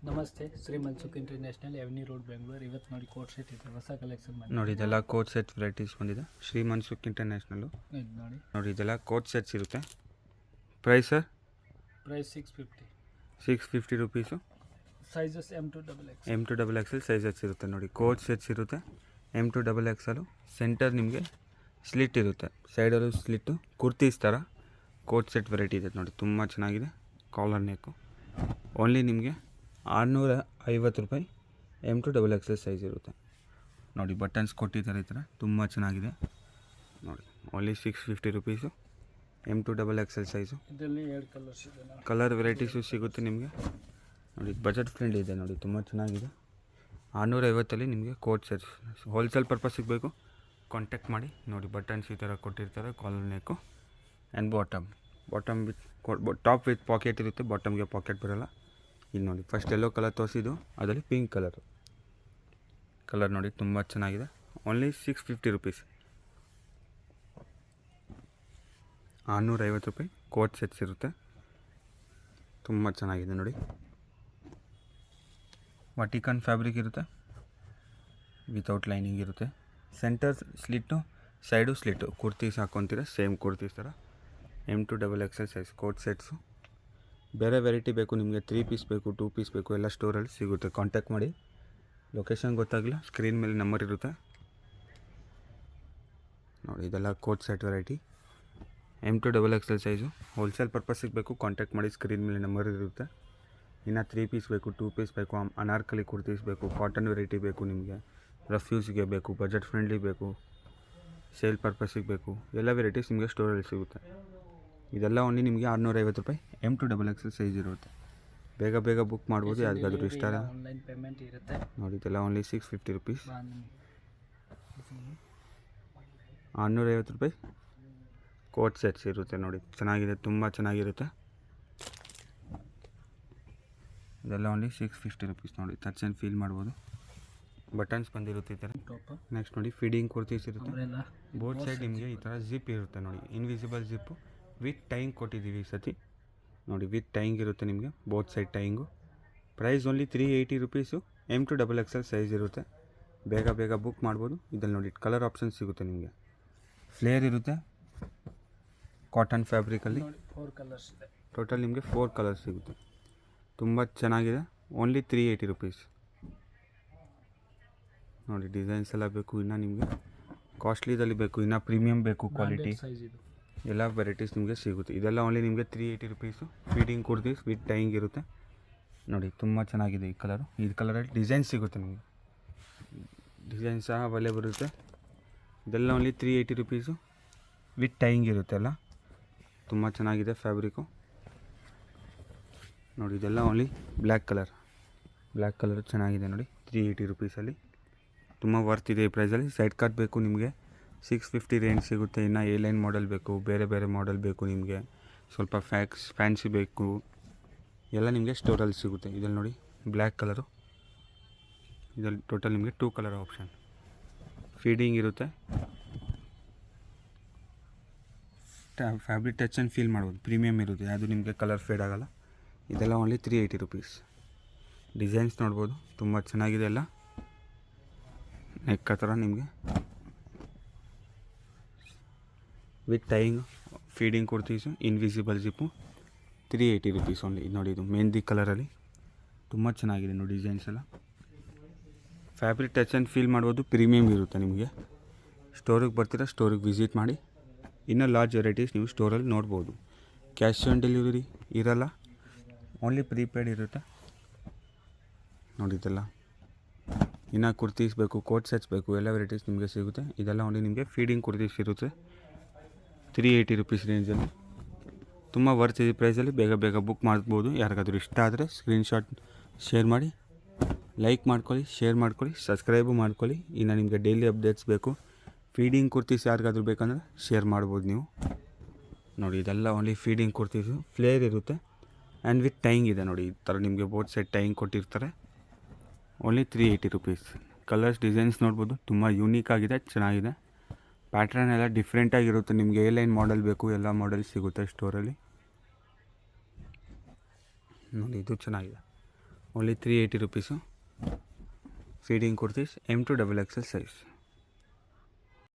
ನಮಸ್ತೆ, Shri Mansukh international ಎವ್ನಿ road Bengaluru. ಇವತ್ತು ನೋಡಿ ಕೋಟ್ ಸೆಟ್ ಇದೆ, ಹೊಸ ಕಲೆಕ್ಷನ್ ನೋಡಿ ಇದೆಲ್ಲ ಕೋಟ್ ಸೆಟ್ ವೆರೈಟೀಸ್ ಬಂದಿದೆ. ಶ್ರೀ ಮನ್ಸುಖ್ ಇಂಟರ್ನ್ಯಾಷನಲು ನೋಡಿ. ನೋಡಿ ಇದೆಲ್ಲ ಕೋಟ್ ಸೆಟ್ಸ್ ಇರುತ್ತೆ. Price sir? Price 650. 650 rupees. Sizes M2XX. M2XX sizes ಇರುತ್ತೆ. ನೋಡಿ ಕೋಟ್ ಸೆಟ್ಸ್ ಇರುತ್ತೆ. M2XX ಸೆಂಟರ್ ನಿಮಗೆ ಸ್ಲಿಟ್ ಇರುತ್ತೆ, ಸೈಡಲ್ಲೂ ಸ್ಲಿಟ್ಟು, ಕುರ್ತೀಸ್ ಥರ ಕೋಟ್ ಸೆಟ್ ವೆರೈಟಿ ಇದೆ. ನೋಡಿ ತುಂಬ ಚೆನ್ನಾಗಿದೆ. ಕಾಲರ್ ನೆಕ್ಕು ಓನ್ಲಿ ನಿಮಗೆ 650 ರೂಪಾಯಿ. M2XX ಸೈಜ್ ಇರುತ್ತೆ. ನೋಡಿ ಬಟನ್ಸ್ ಕೊಟ್ಟಿದ್ದಾರೆ ಈ ಥರ, ತುಂಬ ಚೆನ್ನಾಗಿದೆ. ನೋಡಿ ಓನ್ಲಿ 650 ರುಪೀಸು. M2XX size. ಇದರಲ್ಲಿ 2 ಕಲರ್ಸ್ ಇದೆ. ಕಲರ್ ವೆರೈಟೀಸು ಸಿಗುತ್ತೆ ನಿಮಗೆ. ನೋಡಿ ಬಜೆಟ್ ಫ್ರೆಂಡ್ಲಿ ಇದೆ. ನೋಡಿ ತುಂಬ ಚೆನ್ನಾಗಿದೆ. 650 ನಿಮಗೆ ಕೋಟ್ ಸೆಟ್ಸ್. ಹೋಲ್ಸೇಲ್ ಪರ್ಪಸ್ಸಿಗೆ ಬೇಕು ಕಾಂಟ್ಯಾಕ್ಟ್ ಮಾಡಿ. ನೋಡಿ ಬಟನ್ಸ್ ಈ ಥರ ಕೊಟ್ಟಿರ್ತಾರೆ, collar neck and bottom with top with pocket ಇರುತ್ತೆ, ಬಾಟಮ್ಗೆ ಪಾಕೆಟ್ ಬರೋಲ್ಲ. ಇಲ್ಲಿ ನೋಡಿ ಫಸ್ಟ್ ಯೆಲ್ಲೋ ಕಲರ್ ತೋರಿಸಿದ್ದು, ಅದರಲ್ಲಿ ಪಿಂಕ್ ಕಲರ್ ನೋಡಿ ತುಂಬ ಚೆನ್ನಾಗಿದೆ. Only 650 rupees. 650 ರೂಪಾಯಿ ಕೋಟ್ ಸೆಟ್ಸ್ ಇರುತ್ತೆ. ತುಂಬ ಚೆನ್ನಾಗಿದೆ ನೋಡಿ. ವಟಿಕನ್ ಫ್ಯಾಬ್ರಿಕ್ ಇರುತ್ತೆ, ವಿತೌಟ್ ಲೈನಿಂಗ್ ಇರುತ್ತೆ. Center slit, side slit. Kurtis ಹಾಕ್ಕೊತೀರ, ಸೇಮ್ ಕುರ್ತೀಸ್ ಥರ. M2XX size coat sets. ಬೇರೆ ವೆರೈಟಿ ಬೇಕು ನಿಮಗೆ, 3 ಪೀಸ್ ಬೇಕು, 2 ಪೀಸ್ ಬೇಕು, ಎಲ್ಲ ಸ್ಟೋರಲ್ಲಿ ಸಿಗುತ್ತೆ. ಕಾಂಟ್ಯಾಕ್ಟ್ ಮಾಡಿ. ಲೊಕೇಶನ್ ಗೊತ್ತಾಗಲಿಲ್ಲ, ಸ್ಕ್ರೀನ್ ಮೇಲೆ ನಂಬರ್ ಇರುತ್ತೆ ನೋಡಿ. ಇದೆಲ್ಲ coat set variety M2XX size. Wholesale ಪರ್ಪಸ್ಸಿಗೆ ಬೇಕು ಕಾಂಟ್ಯಾಕ್ಟ್ ಮಾಡಿ, ಸ್ಕ್ರೀನ್ ಮೇಲೆ ನಂಬರ್ ಇರುತ್ತೆ. ಇನ್ನು 3 ಪೀಸ್ ಬೇಕು, 2 ಪೀಸ್ ಬೇಕು, ಅನಾರ್ಕಲಿ ಕುರ್ತೀಸ್ ಬೇಕು, ಕಾಟನ್ ವೆರೈಟಿ ಬೇಕು ನಿಮಗೆ, ರಫ್ಯೂಸ್ಗೆ ಬೇಕು, ಬಜೆಟ್ ಫ್ರೆಂಡ್ಲಿ ಬೇಕು, ಸೇಲ್ ಪರ್ಪಸ್ಸಿಗೆ ಬೇಕು, ಎಲ್ಲ ವೆರೈಟೀಸ್ ನಿಮಗೆ ಸ್ಟೋರಲ್ಲಿ ಸಿಗುತ್ತೆ. ಇದೆಲ್ಲ ಓನ್ಲಿ ನಿಮಗೆ 650 ರೂಪಾಯಿ. M2XX ಸೈಜ್ ಇರುತ್ತೆ. ಬೇಗ ಬುಕ್ ಮಾಡ್ಬೋದು, ಯಾರಿಗಾದ್ರೂ ಇಷ್ಟ ಅಲ್ಲ. ಆನ್ಲೈನ್ ಪೇಮೆಂಟ್ ಇರುತ್ತೆ. ನೋಡಿ ಇದೆಲ್ಲ ಓನ್ಲಿ 650 ರುಪೀಸ್. 650 ರೂಪಾಯಿ ಕೋಟ್ ಸೆಟ್ಸ್ ಇರುತ್ತೆ. ನೋಡಿ ಚೆನ್ನಾಗಿದೆ, ತುಂಬ ಚೆನ್ನಾಗಿರುತ್ತೆ. ಇದೆಲ್ಲ ಓನ್ಲಿ 650 ರುಪೀಸ್. ನೋಡಿ ಟಚ್ ಆ್ಯಂಡ್ ಫೀಲ್ ಮಾಡ್ಬೋದು. ಬಟನ್ಸ್ ಬಂದಿರುತ್ತೆ ಈ ಥರ. ನೆಕ್ಸ್ಟ್ ನೋಡಿ ಫೀಡಿಂಗ್ ಕುರ್ತೀಸ್ ಇರುತ್ತೆ. ಬೋತ್ ಸೈಡ್ ನಿಮಗೆ ಈ ಥರ ಜಿಪ್ ಇರುತ್ತೆ. ನೋಡಿ ಇನ್ವಿಸಿಬಲ್ ಜಿಪ್ಪು ವಿತ್ ಟೈಯಿಂಗ್ ಕೊಟ್ಟಿದ್ದೀವಿ ಈ ಸತಿ. ನೋಡಿ ವಿತ್ ಟೈಯಿಂಗ್ ಇರುತ್ತೆ ನಿಮಗೆ, both side tying. Price only 380 rupees. M2XX size ಇರುತ್ತೆ. ಬೇಗ ಬುಕ್ ಮಾಡ್ಬೋದು. ಇದರಲ್ಲಿ ನೋಡಿ ಕಲರ್ ಆಪ್ಷನ್ ಸಿಗುತ್ತೆ ನಿಮಗೆ. ಫ್ಲೇರ್ ಇರುತ್ತೆ, ಕಾಟನ್ ಫ್ಯಾಬ್ರಿಕಲ್ಲಿ. 4 ಕಲರ್ಸ್ ಇದೆ. ಟೋಟಲ್ ನಿಮಗೆ 4 ಕಲರ್ಸ್ ಸಿಗುತ್ತೆ. ತುಂಬ ಚೆನ್ನಾಗಿದೆ. Only 380 rupees. ನೋಡಿ ಡಿಸೈನ್ಸ್ ಎಲ್ಲ ಬೇಕು, ಇನ್ನು ನಿಮಗೆ ಕಾಸ್ಟ್ಲಿದಲ್ಲಿ ಬೇಕು, ಇನ್ನು ಪ್ರೀಮಿಯಮ್ ಬೇಕು, ಕ್ವಾಲಿಟಿ ಎಲ್ಲ ವೆರೈಟೀಸ್ ನಿಮಗೆ ಸಿಗುತ್ತೆ. ಇದೆಲ್ಲ ಓನ್ಲಿ ನಿಮಗೆ 380 rupees. Feeding kurtis with tying ಇರುತ್ತೆ. ನೋಡಿ ತುಂಬ ಚೆನ್ನಾಗಿದೆ ಈ ಕಲರು. ಈ ಕಲರಲ್ಲಿ ಡಿಸೈನ್ ಸಿಗುತ್ತೆ ನಿಮಗೆ, ಡಿಸೈನ್ ಸಹ ಅವೈಲೇಬಲ್ ಇರುತ್ತೆ. ಇದೆಲ್ಲ ಓನ್ಲಿ 380 ರುಪೀಸು ವಿತ್ ಟೈಯಿಂಗ್ ಇರುತ್ತೆ. ಎಲ್ಲ ತುಂಬ ಚೆನ್ನಾಗಿದೆ ಫ್ಯಾಬ್ರಿಕ್ಕು. ನೋಡಿ ಇದೆಲ್ಲ ಓನ್ಲಿ ಬ್ಲ್ಯಾಕ್ ಕಲರ್ ಚೆನ್ನಾಗಿದೆ. ನೋಡಿ 380 ರುಪೀಸಲ್ಲಿ ತುಂಬ ವರ್ತ್ ಇದೆ ಈ ಪ್ರೈಸಲ್ಲಿ. ಸೈಡ್ ಕಟ್ ಬೇಕು ನಿಮಗೆ 650 ರೇಂಜ್ ಸಿಗುತ್ತೆ. ಇನ್ನು A ಲೈನ್ ಮಾಡೆಲ್ ಬೇಕು, ಬೇರೆ ಮಾಡೆಲ್ ಬೇಕು ನಿಮಗೆ, ಸ್ವಲ್ಪ ಫ್ಯಾನ್ಸಿ ಬೇಕು, ಎಲ್ಲ ನಿಮಗೆ ಸ್ಟೋರಲ್ಲಿ ಸಿಗುತ್ತೆ. ಇದರಲ್ಲಿ ನೋಡಿ ಬ್ಲ್ಯಾಕ್ ಕಲರು. ಇದರಲ್ಲಿ ಟೋಟಲ್ ನಿಮಗೆ 2 ಕಲರ್ ಆಪ್ಷನ್. ಫೀಡಿಂಗ್ ಇರುತ್ತೆ, ಫ್ಯಾಬ್ರಿಕ್ ಟಚ್ ಆ್ಯಂಡ್ ಫೀಲ್ ಮಾಡ್ಬೋದು, ಪ್ರೀಮಿಯಮ್ ಇರುತ್ತೆ, ಯಾವುದು ನಿಮಗೆ ಕಲರ್ ಫೇಡ್ ಆಗೋಲ್ಲ. ಇದೆಲ್ಲ ಓನ್ಲಿ 380 ರುಪೀಸ್. ಡಿಸೈನ್ಸ್ ನೋಡ್ಬೋದು, ತುಂಬ ಚೆನ್ನಾಗಿದೆ ಎಲ್ಲ. ನೆಕ್ ಥರ ನಿಮಗೆ with tying feeding kurtis, invisible zip. 380 rupees only. ನೋಡಿ ಇದು ಮೆಹಂದಿ ಕಲರಲ್ಲಿ ತುಂಬ ಚೆನ್ನಾಗಿದೆ. ನೋಡಿ ಡಿಸೈನ್ಸ್ ಎಲ್ಲ ಫ್ಯಾಬ್ರಿಕ್ ಟಚ್ ಆ್ಯಂಡ್ ಫೀಲ್ ಮಾಡ್ಬೋದು, ಪ್ರೀಮಿಯಮ್ ಇರುತ್ತೆ ನಿಮಗೆ. ಸ್ಟೋರಿಗೆ ಬರ್ತೀರಾ, ಸ್ಟೋರಿಗೆ ವಿಸಿಟ್ ಮಾಡಿ. ಇನ್ನೂ ಲಾರ್ಜ್ ವೆರೈಟೀಸ್ ನೀವು ಸ್ಟೋರಲ್ಲಿ ನೋಡ್ಬೋದು. ಕ್ಯಾಶ್ ಆನ್ ಡೆಲಿವರಿ ಇರೋಲ್ಲ, ಓನ್ಲಿ ಪ್ರೀಪೇಯ್ಡ್ ಇರುತ್ತೆ. ನೋಡಿದ್ದೆಲ್ಲ ಇನ್ನು ಕುರ್ತೀಸ್ ಬೇಕು, ಕೋಟ್ ಸೆಟ್ಸ್ ಬೇಕು, ಎಲ್ಲ ವೆರೈಟೀಸ್ ನಿಮಗೆ ಸಿಗುತ್ತೆ. ಇದೆಲ್ಲ ಓನ್ಲಿ ನಿಮಗೆ ಫೀಡಿಂಗ್ ಕುರ್ತೀಸ್ ಇರುತ್ತೆ. 380 ರುಪೀಸ್ ರೇಂಜಲ್ಲಿ ತುಂಬ ವರ್ತ್ ಇದೆ ಪ್ರೈಸಲ್ಲಿ. ಬೇಗ ಬುಕ್ ಮಾಡ್ಬೋದು. ಯಾರಿಗಾದ್ರೂ ಇಷ್ಟ ಆದರೆ ಸ್ಕ್ರೀನ್ಶಾಟ್ ಶೇರ್ ಮಾಡಿ, ಲೈಕ್ ಮಾಡ್ಕೊಳ್ಳಿ, ಶೇರ್ ಮಾಡ್ಕೊಳ್ಳಿ, ಸಬ್ಸ್ಕ್ರೈಬು ಮಾಡ್ಕೊಳ್ಳಿ. ಇನ್ನು ನಿಮಗೆ ಡೈಲಿ ಅಪ್ಡೇಟ್ಸ್ ಬೇಕು, ಫೀಡಿಂಗ್ ಕುರ್ತೀಸ್ ಯಾರಿಗಾದ್ರೂ ಬೇಕಂದರೆ ಶೇರ್ ಮಾಡ್ಬೋದು ನೀವು. ನೋಡಿ ಇದೆಲ್ಲ ಓನ್ಲಿ ಫೀಡಿಂಗ್ ಕುರ್ತೀಸು. ಫ್ಲೇರ್ ಇರುತ್ತೆ ಆ್ಯಂಡ್ ವಿತ್ ಟೈಯಿಂಗ್ ಇದೆ. ನೋಡಿ ಈ ಥರ ನಿಮಗೆ ಬೋತ್ ಸೈಡ್ ಟೈಯಿಂಗ್ ಕೊಟ್ಟಿರ್ತಾರೆ. Only 380 rupees. ಕಲರ್ಸ್ ಡಿಸೈನ್ಸ್ ನೋಡ್ಬೋದು, ತುಂಬ ಯೂನಿಕ್ ಆಗಿದೆ, ಚೆನ್ನಾಗಿದೆ. ಪ್ಯಾಟ್ರನ್ ಎಲ್ಲ ಡಿಫ್ರೆಂಟಾಗಿರುತ್ತೆ. ನಿಮಗೆ A ಲೈನ್ ಮಾಡೆಲ್ ಬೇಕು, ಎಲ್ಲ ಮಾಡೆಲ್ ಸಿಗುತ್ತೆ ಸ್ಟೋರಲ್ಲಿ. ನೋಡಿ ಇದು ಚೆನ್ನಾಗಿದೆ. Only 380 rupees. Feeding kurtis M2 XXL size.